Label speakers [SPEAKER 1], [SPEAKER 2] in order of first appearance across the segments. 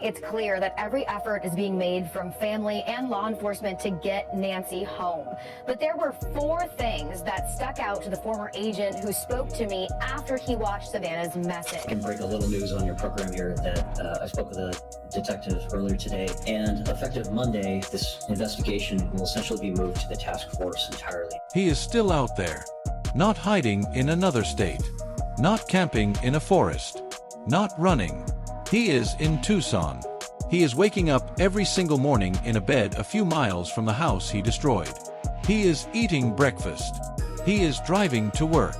[SPEAKER 1] It's clear that every effort is being made from family and law enforcement to get Nancy home. But there were 4 things that stuck out to the former agent who spoke to me after he watched Savannah's message.
[SPEAKER 2] I can break a little news on your program here that I spoke with a detective earlier today, and effective Monday, this investigation will essentially be moved to the task force entirely.
[SPEAKER 3] He is still out there, not hiding in another state, not camping in a forest, not running. He is in Tucson. He is waking up every single morning in a bed a few miles from the house he destroyed. He is eating breakfast. He is driving to work.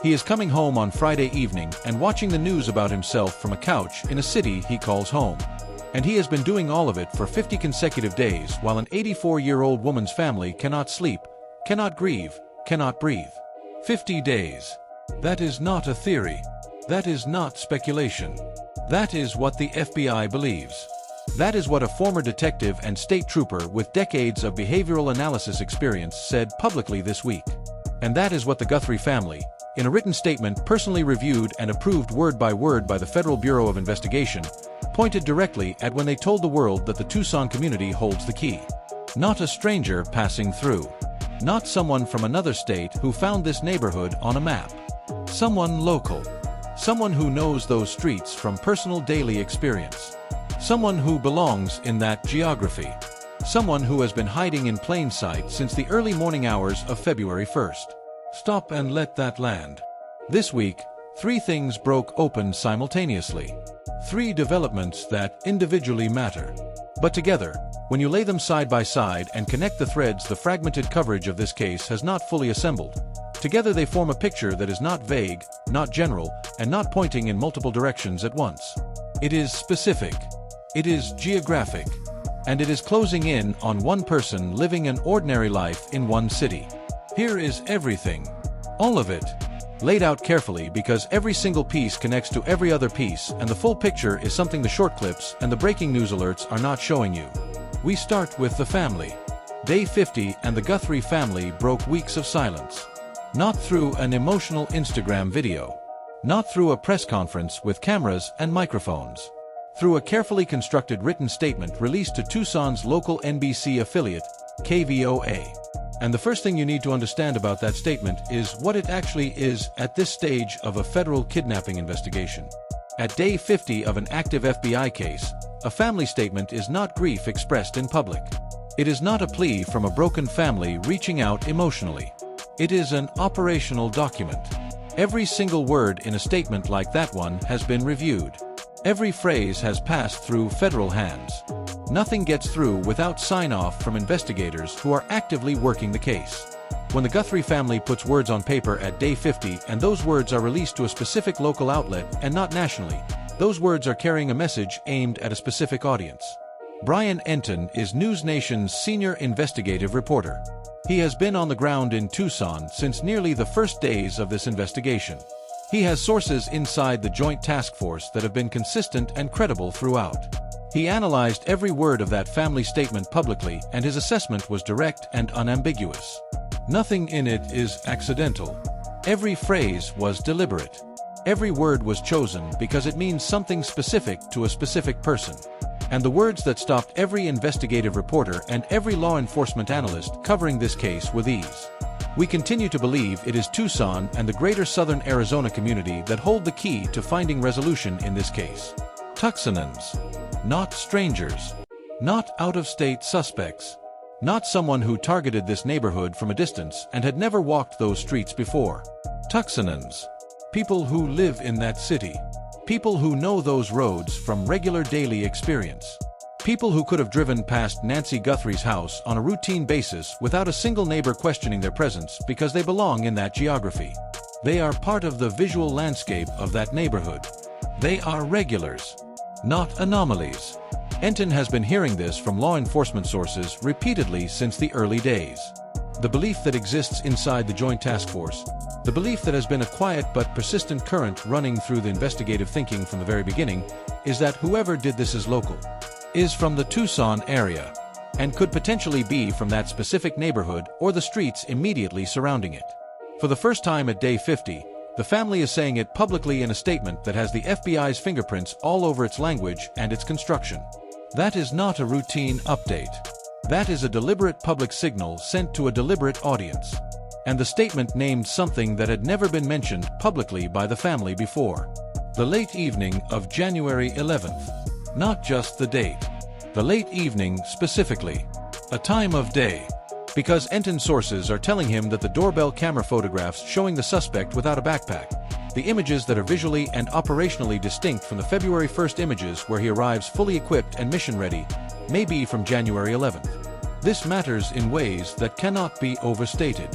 [SPEAKER 3] He is coming home on Friday evening and watching the news about himself from a couch in a city he calls home. And he has been doing all of it for 50 consecutive days while an 84-year-old woman's family cannot sleep, cannot grieve, cannot breathe. 50 days. That is not a theory. That is not speculation. That is what the FBI believes. That is what a former detective and state trooper with decades of behavioral analysis experience said publicly this week. And that is what the Guthrie family, in a written statement personally reviewed and approved word by word by the Federal Bureau of Investigation, pointed directly at when they told the world that the Tucson community holds the key. Not a stranger passing through. Not someone from another state who found this neighborhood on a map. Someone local. Someone who knows those streets from personal daily experience. Someone who belongs in that geography. Someone who has been hiding in plain sight since the early morning hours of February 1st. Stop and let that land. This week, 3 things broke open simultaneously. 3 developments that individually matter. But together, when you lay them side by side and connect the threads, the fragmented coverage of this case has not fully assembled. Together they form a picture that is not vague, not general, and not pointing in multiple directions at once. It is specific. It is geographic. And it is closing in on one person living an ordinary life in one city. Here is everything. All of it. Laid out carefully because every single piece connects to every other piece, and the full picture is something the short clips and the breaking news alerts are not showing you. We start with the family. Day 50 and the Guthrie family broke weeks of silence. Not through an emotional Instagram video. Not through a press conference with cameras and microphones. Through a carefully constructed written statement released to Tucson's local NBC affiliate, KVOA. And the first thing you need to understand about that statement is what it actually is at this stage of a federal kidnapping investigation. At day 50 of an active FBI case, a family statement is not grief expressed in public. It is not a plea from a broken family reaching out emotionally. It is an operational document. Every single word in a statement like that one has been reviewed. Every phrase has passed through federal hands. Nothing gets through without sign-off from investigators who are actively working the case. When the Guthrie family puts words on paper at day 50 and those words are released to a specific local outlet and not nationally, those words are carrying a message aimed at a specific audience. Brian Enton is News Nation's senior investigative reporter. He has been on the ground in Tucson since nearly the first days of this investigation. He has sources inside the Joint Task Force that have been consistent and credible throughout. He analyzed every word of that family statement publicly, and his assessment was direct and unambiguous. Nothing in it is accidental. Every phrase was deliberate. Every word was chosen because it means something specific to a specific person. And the words that stopped every investigative reporter and every law enforcement analyst covering this case were these. We continue to believe it is Tucson and the greater southern Arizona community that hold the key to finding resolution in this case. Tucsonans. Not strangers. Not out-of-state suspects. Not someone who targeted this neighborhood from a distance and had never walked those streets before. Tucsonans. People who live in that city. People who know those roads from regular daily experience. People who could have driven past Nancy Guthrie's house on a routine basis without a single neighbor questioning their presence because they belong in that geography. They are part of the visual landscape of that neighborhood. They are regulars, not anomalies. Enton has been hearing this from law enforcement sources repeatedly since the early days. The belief that exists inside the Joint Task Force, the belief that has been a quiet but persistent current running through the investigative thinking from the very beginning, is that whoever did this is local, is from the Tucson area, and could potentially be from that specific neighborhood or the streets immediately surrounding it. For the first time at day 50, The family is saying it publicly in a statement that has the FBI's fingerprints all over its language and its construction. That is not a routine update. That is a deliberate public signal sent to a deliberate audience. And the statement named something that had never been mentioned publicly by the family before. The late evening of January 11th. Not just the date. The late evening specifically. A time of day. Because Enton sources are telling him that the doorbell camera photographs showing the suspect without a backpack, the images that are visually and operationally distinct from the February 1st images where he arrives fully equipped and mission-ready, may be from January 11th. This matters in ways that cannot be overstated.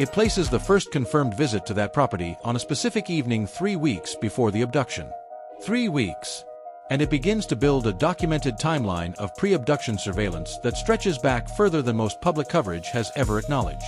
[SPEAKER 3] It places the first confirmed visit to that property on a specific evening 3 weeks before the abduction. 3 weeks. And it begins to build a documented timeline of pre-abduction surveillance that stretches back further than most public coverage has ever acknowledged.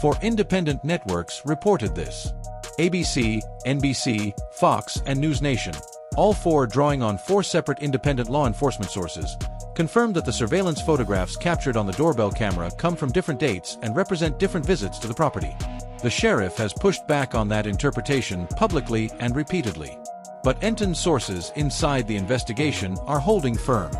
[SPEAKER 3] 4 independent networks reported this. ABC, NBC, Fox, and News Nation, all 4 drawing on 4 separate independent law enforcement sources, confirmed that the surveillance photographs captured on the doorbell camera come from different dates and represent different visits to the property. The sheriff has pushed back on that interpretation publicly and repeatedly. But Enton sources inside the investigation are holding firm.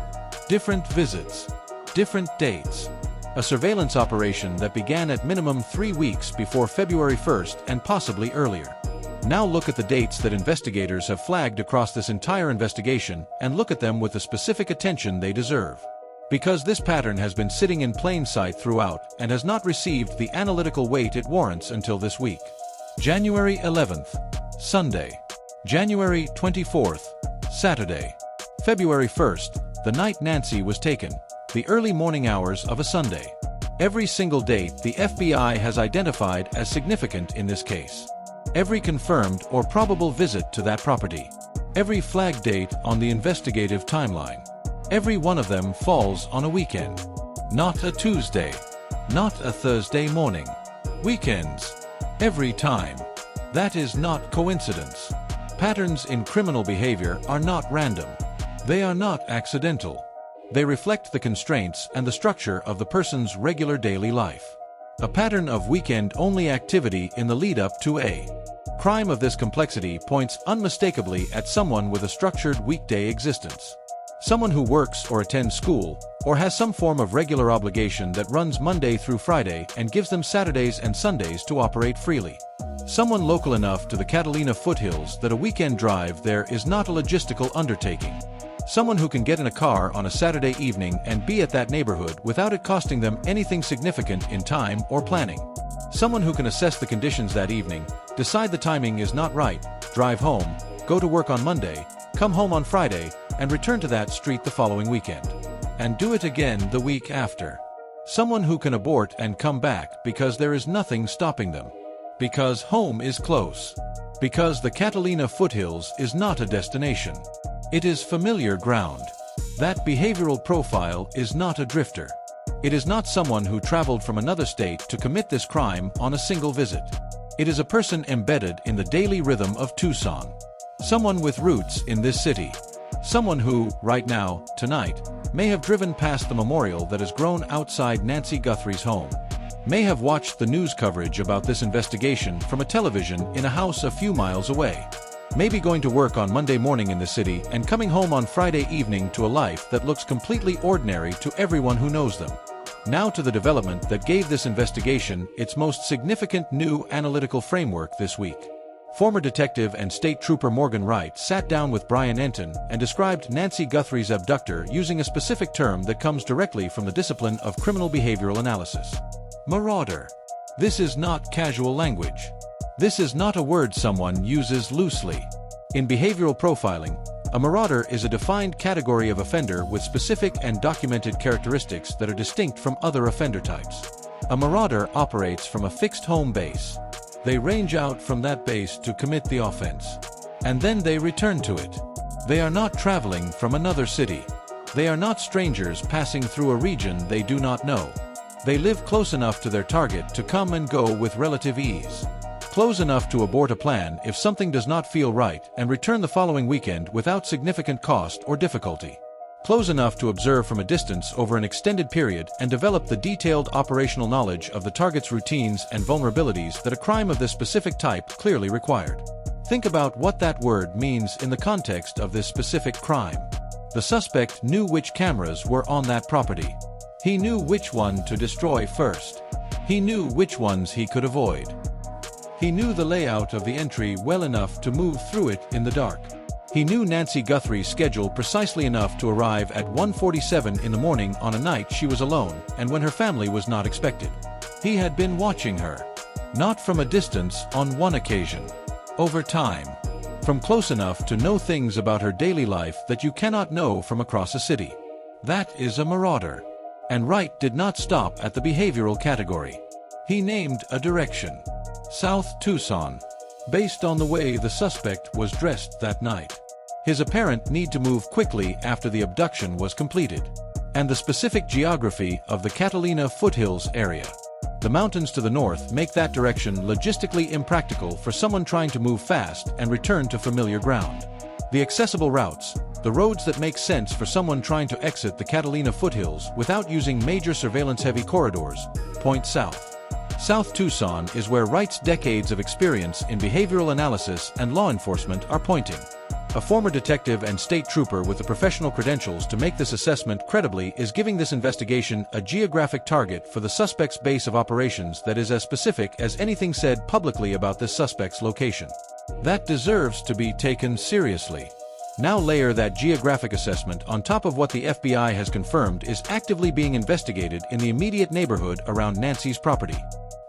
[SPEAKER 3] Different visits. Different dates. A surveillance operation that began at minimum 3 weeks before February 1st and possibly earlier. Now look at the dates that investigators have flagged across this entire investigation and look at them with the specific attention they deserve. Because this pattern has been sitting in plain sight throughout and has not received the analytical weight it warrants until this week. January 11th, Sunday. January 24th, Saturday. February 1st, the night Nancy was taken, the early morning hours of a Sunday. Every single date the FBI has identified as significant in this case. Every confirmed or probable visit to that property. Every flag date on the investigative timeline. Every one of them falls on a weekend. Not a Tuesday. Not a Thursday morning. Weekends. Every time. That is not coincidence. Patterns in criminal behavior are not random. They are not accidental. They reflect the constraints and the structure of the person's regular daily life. A pattern of weekend-only activity in the lead-up to a crime of this complexity points unmistakably at someone with a structured weekday existence. Someone who works or attends school, or has some form of regular obligation that runs Monday through Friday and gives them Saturdays and Sundays to operate freely. Someone local enough to the Catalina foothills that a weekend drive there is not a logistical undertaking. Someone who can get in a car on a Saturday evening and be at that neighborhood without it costing them anything significant in time or planning. Someone who can assess the conditions that evening, decide the timing is not right, drive home, go to work on Monday, come home on Friday, and return to that street the following weekend. And do it again the week after. Someone who can abort and come back because there is nothing stopping them. Because home is close. Because the Catalina foothills is not a destination. It is familiar ground. That behavioral profile is not a drifter. It is not someone who traveled from another state to commit this crime on a single visit. It is a person embedded in the daily rhythm of Tucson. Someone with roots in this city. Someone who, right now, tonight, may have driven past the memorial that has grown outside Nancy Guthrie's home. May have watched the news coverage about this investigation from a television in a house a few miles away. May be going to work on Monday morning in the city and coming home on Friday evening to a life that looks completely ordinary to everyone who knows them. Now to the development that gave this investigation its most significant new analytical framework this week. Former detective and state trooper Morgan Wright sat down with Brian Enton and described Nancy Guthrie's abductor using a specific term that comes directly from the discipline of criminal behavioral analysis. Marauder. This is not casual language. This is not a word someone uses loosely. In behavioral profiling, a marauder is a defined category of offender with specific and documented characteristics that are distinct from other offender types. A marauder operates from a fixed home base. They range out from that base to commit the offense. And then they return to it. They are not traveling from another city. They are not strangers passing through a region they do not know. They live close enough to their target to come and go with relative ease. Close enough to abort a plan if something does not feel right and return the following weekend without significant cost or difficulty. Close enough to observe from a distance over an extended period and develop the detailed operational knowledge of the target's routines and vulnerabilities that a crime of this specific type clearly required. Think about what that word means in the context of this specific crime. The suspect knew which cameras were on that property. He knew which one to destroy first. He knew which ones he could avoid. He knew the layout of the entry well enough to move through it in the dark. He knew Nancy Guthrie's schedule precisely enough to arrive at 1:47 in the morning on a night she was alone and when her family was not expected. He had been watching her. Not from a distance on one occasion. Over time. From close enough to know things about her daily life that you cannot know from across a city. That is a marauder. And Wright did not stop at the behavioral category. He named a direction. South Tucson. Based on the way the suspect was dressed that night. His apparent need to move quickly after the abduction was completed. And the specific geography of the Catalina foothills area. The mountains to the north make that direction logistically impractical for someone trying to move fast and return to familiar ground. The accessible routes, the roads that make sense for someone trying to exit the Catalina foothills without using major surveillance-heavy corridors, point south. South Tucson is where Wright's decades of experience in behavioral analysis and law enforcement are pointing. A former detective and state trooper with the professional credentials to make this assessment credibly is giving this investigation a geographic target for the suspect's base of operations that is as specific as anything said publicly about this suspect's location. That deserves to be taken seriously. Now layer that geographic assessment on top of what the FBI has confirmed is actively being investigated in the immediate neighborhood around Nancy's property.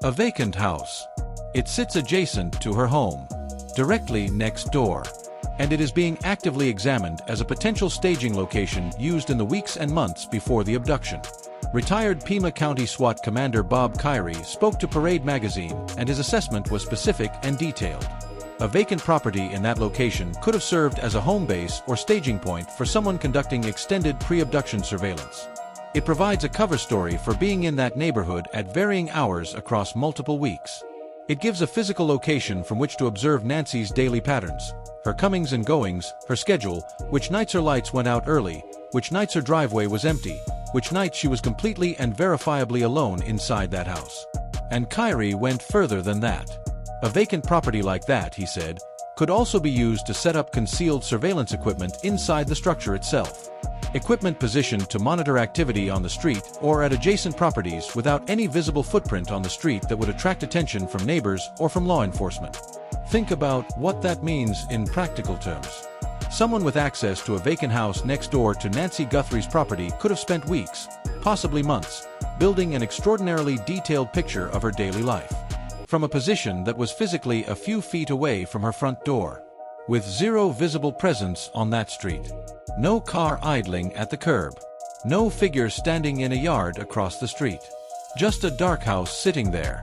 [SPEAKER 3] A vacant house. It sits adjacent to her home, directly next door. And it is being actively examined as a potential staging location used in the weeks and months before the abduction. Retired Pima County SWAT Commander Bob Kyrie spoke to Parade magazine, and his assessment was specific and detailed. A vacant property in that location could have served as a home base or staging point for someone conducting extended pre-abduction surveillance. It provides a cover story for being in that neighborhood at varying hours across multiple weeks. It gives a physical location from which to observe Nancy's daily patterns, her comings and goings, her schedule, which nights her lights went out early, which nights her driveway was empty, which nights she was completely and verifiably alone inside that house. And Kyrie went further than that. A vacant property like that, he said, could also be used to set up concealed surveillance equipment inside the structure itself. Equipment positioned to monitor activity on the street or at adjacent properties without any visible footprint on the street that would attract attention from neighbors or from law enforcement. Think about what that means in practical terms. Someone with access to a vacant house next door to Nancy Guthrie's property could have spent weeks, possibly months, building an extraordinarily detailed picture of her daily life. From a position that was physically a few feet away from her front door. With zero visible presence on that street. No car idling at the curb. No figure standing in a yard across the street. Just a dark house sitting there.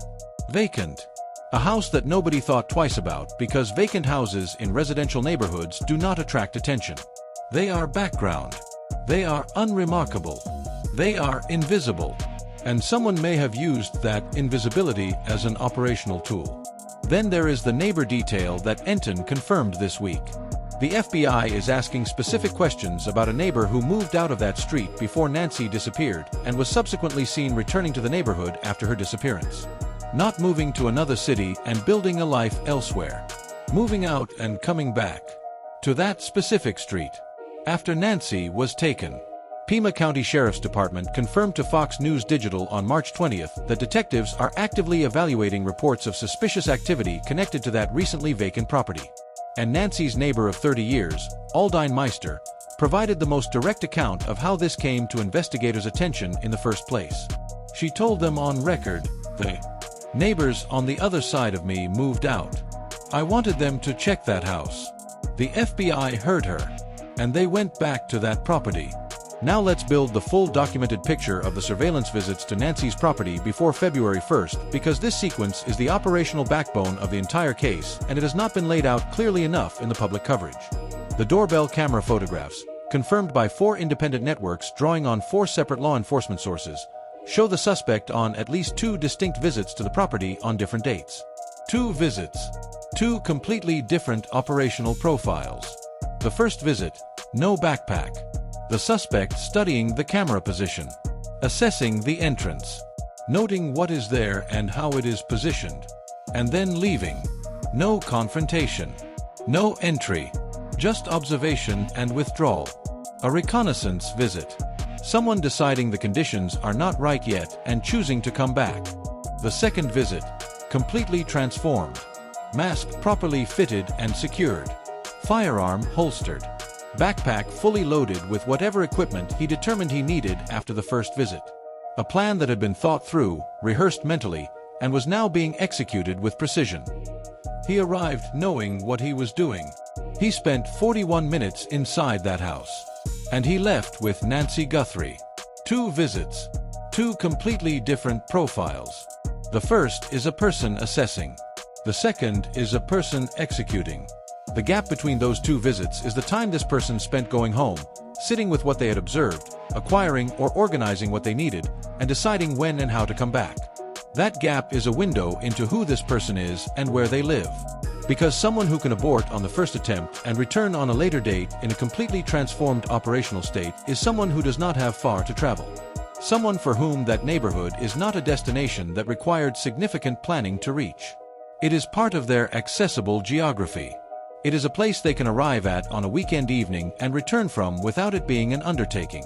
[SPEAKER 3] Vacant. A house that nobody thought twice about because vacant houses in residential neighborhoods do not attract attention. They are background. They are unremarkable. They are invisible. And someone may have used that invisibility as an operational tool. Then there is the neighbor detail that Enton confirmed this week. The FBI is asking specific questions about a neighbor who moved out of that street before Nancy disappeared and was subsequently seen returning to the neighborhood after her disappearance. Not moving to another city and building a life elsewhere. Moving out and coming back. To that specific street. After Nancy was taken. Pima County Sheriff's Department confirmed to Fox News Digital on March 20th that detectives are actively evaluating reports of suspicious activity connected to that recently vacant property. And Nancy's neighbor of 30 years, Aldine Meister, provided the most direct account of how this came to investigators' attention in the first place. She told them on record, "The neighbors on the other side of me moved out. I wanted them to check that house. The FBI heard her, and they went back to that property. Now let's build the full documented picture of the surveillance visits to Nancy's property before February 1st because this sequence is the operational backbone of the entire case and it has not been laid out clearly enough in the public coverage." The doorbell camera photographs, confirmed by 4 independent networks drawing on 4 separate law enforcement sources, show the suspect on at least 2 distinct visits to the property on different dates. 2 visits. 2 completely different operational profiles. The first visit, no backpack. The suspect studying the camera position, assessing the entrance, noting what is there and how it is positioned, and then leaving. No confrontation. No entry. Just observation and withdrawal. A reconnaissance visit. Someone deciding the conditions are not right yet and choosing to come back. The second visit. Completely transformed. Mask properly fitted and secured. Firearm holstered. Backpack fully loaded with whatever equipment he determined he needed after the first visit. A plan that had been thought through, rehearsed mentally, and was now being executed with precision. He arrived knowing what he was doing. He spent 41 minutes inside that house. And he left with Nancy Guthrie. 2 visits. 2 completely different profiles. The first is a person assessing. The second is a person executing. The gap between those 2 visits is the time this person spent going home, sitting with what they had observed, acquiring or organizing what they needed, and deciding when and how to come back. That gap is a window into who this person is and where they live. Because someone who can abort on the first attempt and return on a later date in a completely transformed operational state is someone who does not have far to travel. Someone for whom that neighborhood is not a destination that required significant planning to reach. It is part of their accessible geography. It is a place they can arrive at on a weekend evening and return from without it being an undertaking.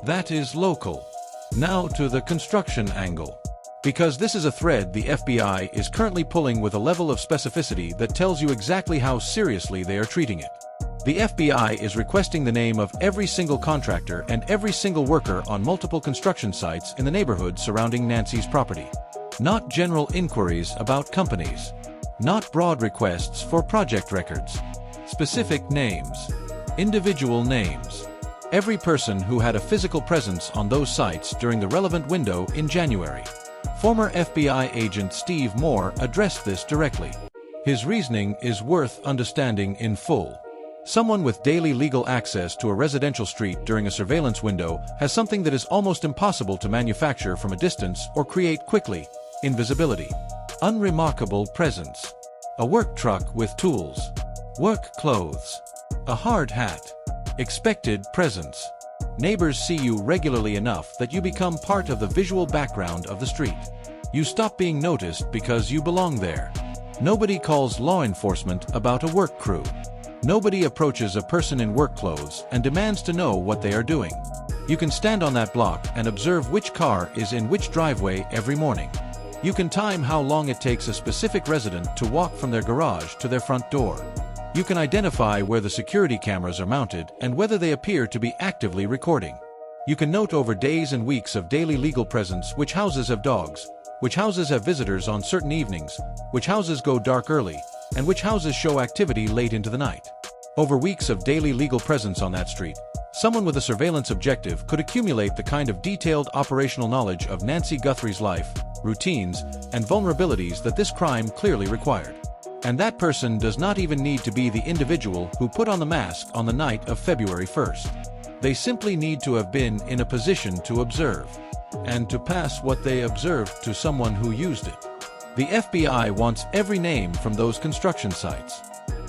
[SPEAKER 3] That is local. Now to the construction angle. Because this is a thread the FBI is currently pulling with a level of specificity that tells you exactly how seriously they are treating it. The FBI is requesting the name of every single contractor and every single worker on multiple construction sites in the neighborhood surrounding Nancy's property. Not general inquiries about companies. Not broad requests for project records. Specific names. Individual names. Every person who had a physical presence on those sites during the relevant window in January. Former FBI agent Steve Moore addressed this directly. His reasoning is worth understanding in full. Someone with daily legal access to a residential street during a surveillance window has something that is almost impossible to manufacture from a distance or create quickly: invisibility. Unremarkable presence. A work truck with tools. Work clothes. A hard hat. Expected presence. Neighbors see you regularly enough that you become part of the visual background of the street. You stop being noticed because you belong there. Nobody calls law enforcement about a work crew. Nobody approaches a person in work clothes and demands to know what they are doing. You can stand on that block and observe which car is in which driveway every morning. You can time how long it takes a specific resident to walk from their garage to their front door. You can identify where the security cameras are mounted and whether they appear to be actively recording. You can note over days and weeks of daily legal presence which houses have dogs, which houses have visitors on certain evenings, which houses go dark early, and which houses show activity late into the night. Over weeks of daily legal presence on that street, someone with a surveillance objective could accumulate the kind of detailed operational knowledge of Nancy Guthrie's life, routines, and vulnerabilities that this crime clearly required. And that person does not even need to be the individual who put on the mask on the night of February 1st. They simply need to have been in a position to observe, and to pass what they observed to someone who used it. The FBI wants every name from those construction sites.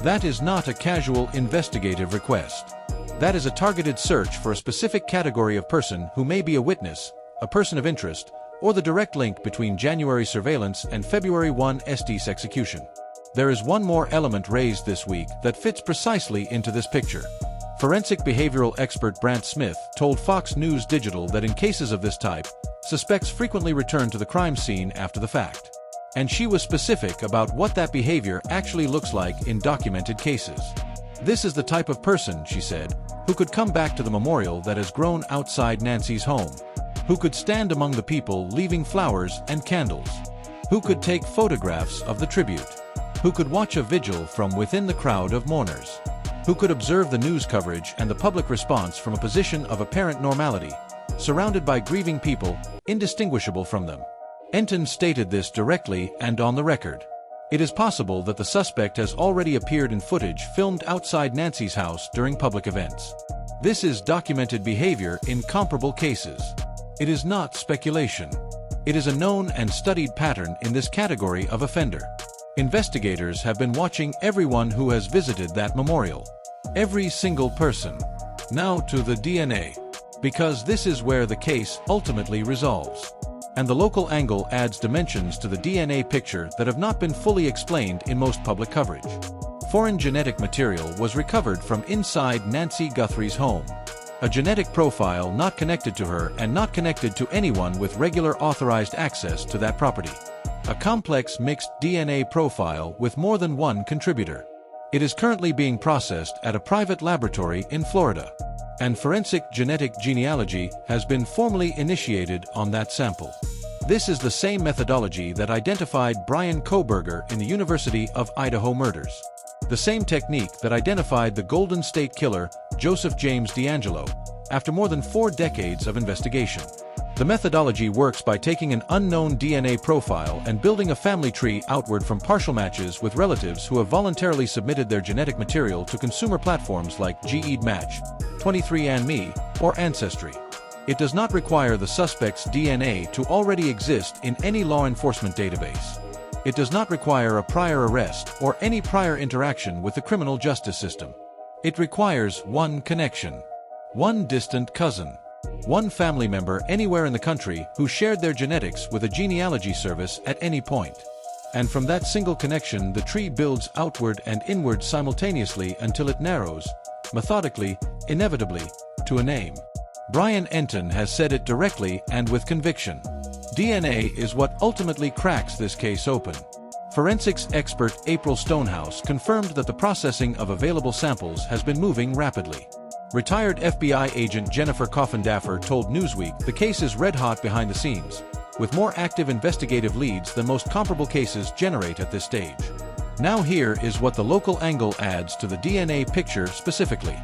[SPEAKER 3] That is not a casual investigative request. That is a targeted search for a specific category of person who may be a witness, a person of interest, or the direct link between January surveillance and February 1 Estes execution. There is one more element raised this week that fits precisely into this picture. Forensic behavioral expert Brant Smith told Fox News Digital that in cases of this type, suspects frequently return to the crime scene after the fact. And she was specific about what that behavior actually looks like in documented cases. This is the type of person, she said, who could come back to the memorial that has grown outside Nancy's home, who could stand among the people leaving flowers and candles, who could take photographs of the tribute, who could watch a vigil from within the crowd of mourners, who could observe the news coverage and the public response from a position of apparent normality, surrounded by grieving people, indistinguishable from them. Enton stated this directly and on the record. It is possible that the suspect has already appeared in footage filmed outside Nancy's house during public events. This is documented behavior in comparable cases. It is not speculation. It is a known and studied pattern in this category of offender. Investigators have been watching everyone who has visited that memorial. Every single person. Now to the DNA. Because this is where the case ultimately resolves. And the local angle adds dimensions to the DNA picture that have not been fully explained in most public coverage. foreign genetic material was recovered from inside Nancy Guthrie's home. A genetic profile not connected to her and not connected to anyone with regular authorized access to that property. A complex mixed DNA profile with more than one contributor. It is currently being processed at a private laboratory in Florida, and forensic genetic genealogy has been formally initiated on that sample. This is the same methodology that identified Brian Kohberger in the University of Idaho murders. The same technique that identified the Golden State Killer, Joseph James DeAngelo, after more than 4 decades of investigation. The methodology works by taking an unknown DNA profile and building a family tree outward from partial matches with relatives who have voluntarily submitted their genetic material to consumer platforms like GEDmatch, 23andMe, or Ancestry. It does not require the suspect's DNA to already exist in any law enforcement database. It does not require a prior arrest or any prior interaction with the criminal justice system. It requires one connection, one distant cousin, one family member anywhere in the country who shared their genetics with a genealogy service at any point. And from that single connection, the tree builds outward and inward simultaneously until it narrows, methodically, inevitably, to a name. Brian Enton has said it directly and with conviction. DNA is what ultimately cracks this case open. Forensics expert April Stonehouse confirmed that the processing of available samples has been moving rapidly. Retired FBI agent Jennifer Coffin-Daffer told Newsweek the case is red-hot behind the scenes, with more active investigative leads than most comparable cases generate at this stage. Now here is what the local angle adds to the DNA picture specifically.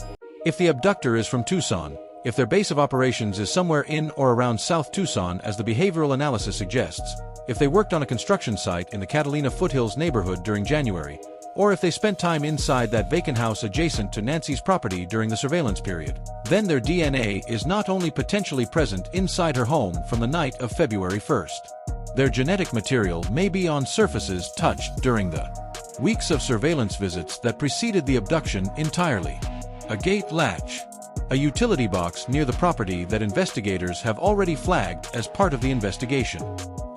[SPEAKER 3] If the abductor is from Tucson, if their base of operations is somewhere in or around South Tucson as the behavioral analysis suggests, if they worked on a construction site in the Catalina Foothills neighborhood during January, or if they spent time inside that vacant house adjacent to Nancy's property during the surveillance period, then their DNA is not only potentially present inside her home from the night of February 1st. Their genetic material may be on surfaces touched during the weeks of surveillance visits that preceded the abduction entirely. A gate latch. A utility box near the property that investigators have already flagged as part of the investigation.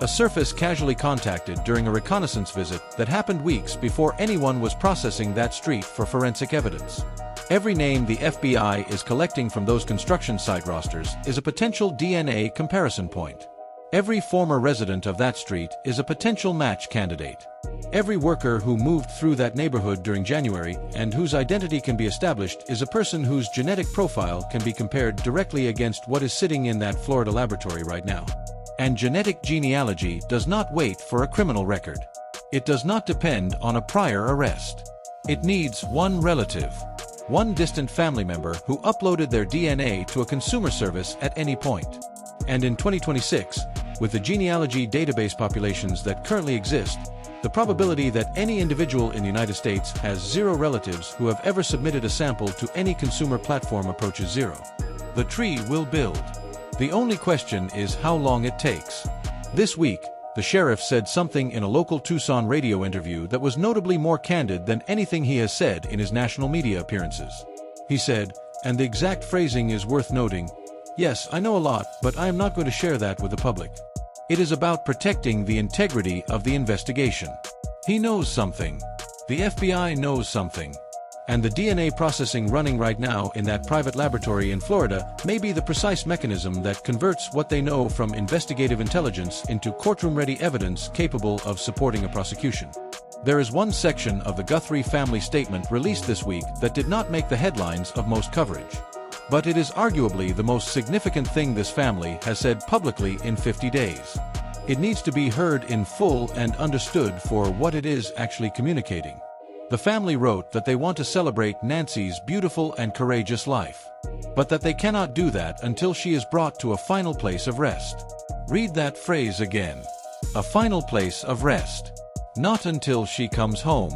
[SPEAKER 3] A surface casually contacted during a reconnaissance visit that happened weeks before anyone was processing that street for forensic evidence. Every name the FBI is collecting from those construction site rosters is a potential DNA comparison point. Every former resident of that street is a potential match candidate. Every worker who moved through that neighborhood during January and whose identity can be established is a person whose genetic profile can be compared directly against what is sitting in that Florida laboratory right now. And genetic genealogy does not wait for a criminal record. It does not depend on a prior arrest. It needs one relative, one distant family member who uploaded their DNA to a consumer service at any point. And in 2026, with the genealogy database populations that currently exist, the probability that any individual in the United States has 0 relatives who have ever submitted a sample to any consumer platform approaches 0. The tree will build. The only question is how long it takes. This week, the sheriff said something in a local Tucson radio interview that was notably more candid than anything he has said in his national media appearances. He said, and the exact phrasing is worth noting, "Yes, I know a lot, but I am not going to share that with the public. It is about protecting the integrity of the investigation." He knows something. The FBI knows something. And the DNA processing running right now in that private laboratory in Florida may be the precise mechanism that converts what they know from investigative intelligence into courtroom-ready evidence capable of supporting a prosecution. There is one section of the Guthrie family statement released this week that did not make the headlines of most coverage. But it is arguably the most significant thing this family has said publicly in 50 days. It needs to be heard in full and understood for what it is actually communicating. The family wrote that they want to celebrate Nancy's beautiful and courageous life, but that they cannot do that until she is brought to a final place of rest. Read that phrase again. A final place of rest. Not until she comes home.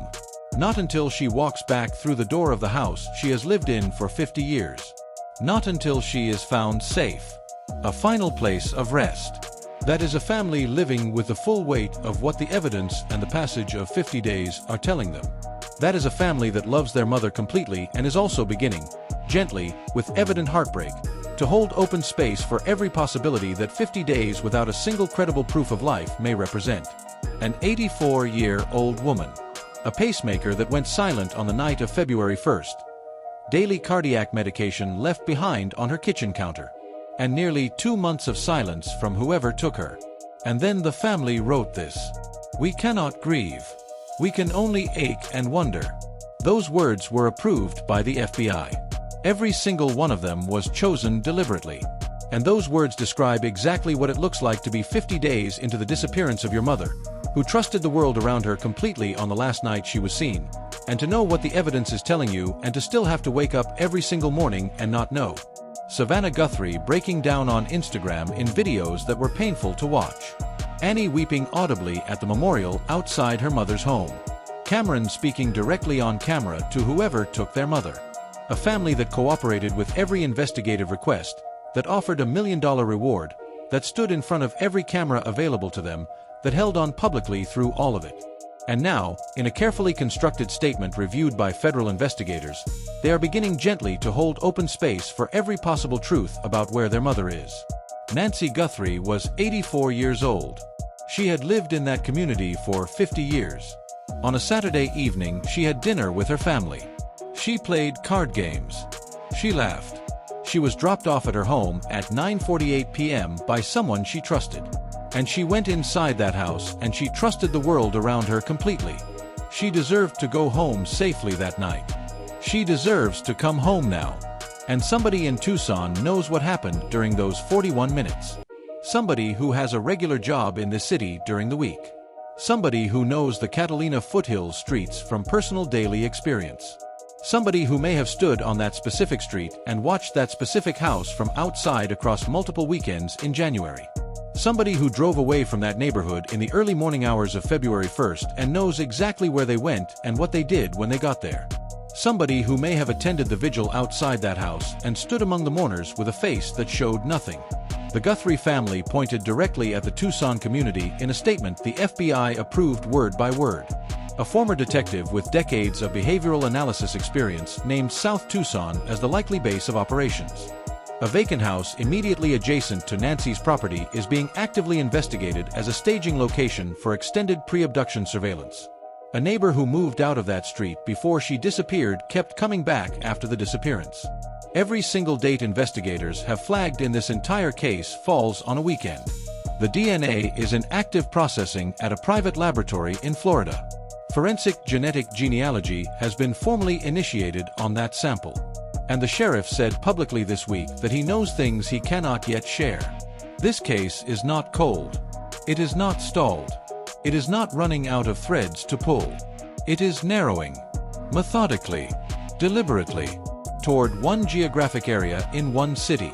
[SPEAKER 3] Not until she walks back through the door of the house she has lived in for 50 years. Not until she is found safe. A final place of rest. That is a family living with the full weight of what the evidence and the passage of 50 days are telling them. That is a family that loves their mother completely and is also beginning, gently, with evident heartbreak, to hold open space for every possibility that 50 days without a single credible proof of life may represent. An 84-year-old woman. a pacemaker that went silent on the night of February 1st, daily cardiac medication left behind on her kitchen counter, and nearly 2 months of silence from whoever took her. And then the family wrote this: "We cannot grieve. We can only ache and wonder." Those words were approved by the FBI. Every single one of them was chosen deliberately. And those words describe exactly what it looks like to be 50 days into the disappearance of your mother, who trusted the world around her completely on the last night she was seen, and to know what the evidence is telling you and to still have to wake up every single morning and not know. Savannah Guthrie breaking down on Instagram in videos that were painful to watch. Annie weeping audibly at the memorial outside her mother's home. Cameron speaking directly on camera to whoever took their mother. A family that cooperated with every investigative request, that offered $1 million reward, that stood in front of every camera available to them, that held on publicly through all of it. And now, in a carefully constructed statement reviewed by federal investigators, they are beginning gently to hold open space for every possible truth about where their mother is. Nancy Guthrie was 84 years old. She had lived in that community for 50 years. On a Saturday evening, she had dinner with her family. She played card games. She laughed. She was dropped off at her home at 9:48 p.m. by someone she trusted. And she went inside that house and she trusted the world around her completely. She deserved to go home safely that night. She deserves to come home now. And somebody in Tucson knows what happened during those 41 minutes. Somebody who has a regular job in the city during the week. Somebody who knows the Catalina foothills streets from personal daily experience. Somebody who may have stood on that specific street and watched that specific house from outside across multiple weekends in January. Somebody who drove away from that neighborhood in the early morning hours of February 1st and knows exactly where they went and what they did when they got there. Somebody who may have attended the vigil outside that house and stood among the mourners with a face that showed nothing. The Guthrie family pointed directly at the Tucson community in a statement the FBI approved word by word. A former detective with decades of behavioral analysis experience named South Tucson as the likely base of operations. A vacant house immediately adjacent to Nancy's property is being actively investigated as a staging location for extended pre-abduction surveillance. A neighbor who moved out of that street before she disappeared kept coming back after the disappearance. Every single date investigators have flagged in this entire case falls on a weekend. The DNA is in active processing at a private laboratory in Florida. Forensic genetic genealogy has been formally initiated on that sample. And the sheriff said publicly this week that he knows things he cannot yet share. This case is not cold. It is not stalled. It is not running out of threads to pull. It is narrowing, methodically, deliberately, toward one geographic area in one city,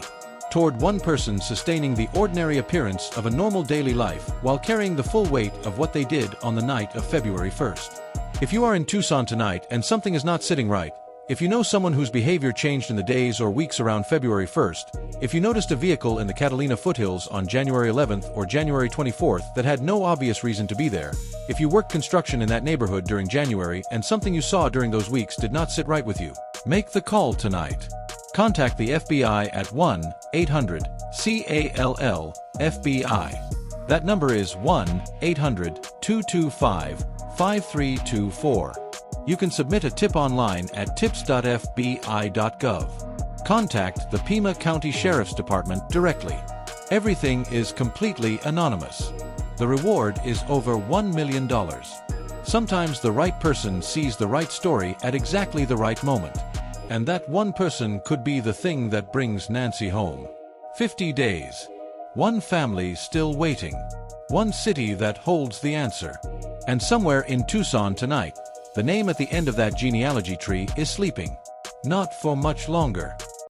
[SPEAKER 3] toward one person sustaining the ordinary appearance of a normal daily life while carrying the full weight of what they did on the night of February 1st. If you are in Tucson tonight and something is not sitting right, if you know someone whose behavior changed in the days or weeks around February 1st, if you noticed a vehicle in the Catalina foothills on January 11th or January 24th that had no obvious reason to be there, if you worked construction in that neighborhood during January and something you saw during those weeks did not sit right with you, make the call tonight. Contact the FBI at 1-800-CALL-FBI. That number is 1-800-225-5324. You can submit a tip online at tips.fbi.gov. Contact the Pima County Sheriff's Department directly. Everything is completely anonymous. The reward is over $1 million. Sometimes the right person sees the right story at exactly the right moment. And that one person could be the thing that brings Nancy home. 50 days. One family still waiting. One city that holds the answer. And somewhere in Tucson tonight, the name at the end of that genealogy tree is sleeping. Not for much longer.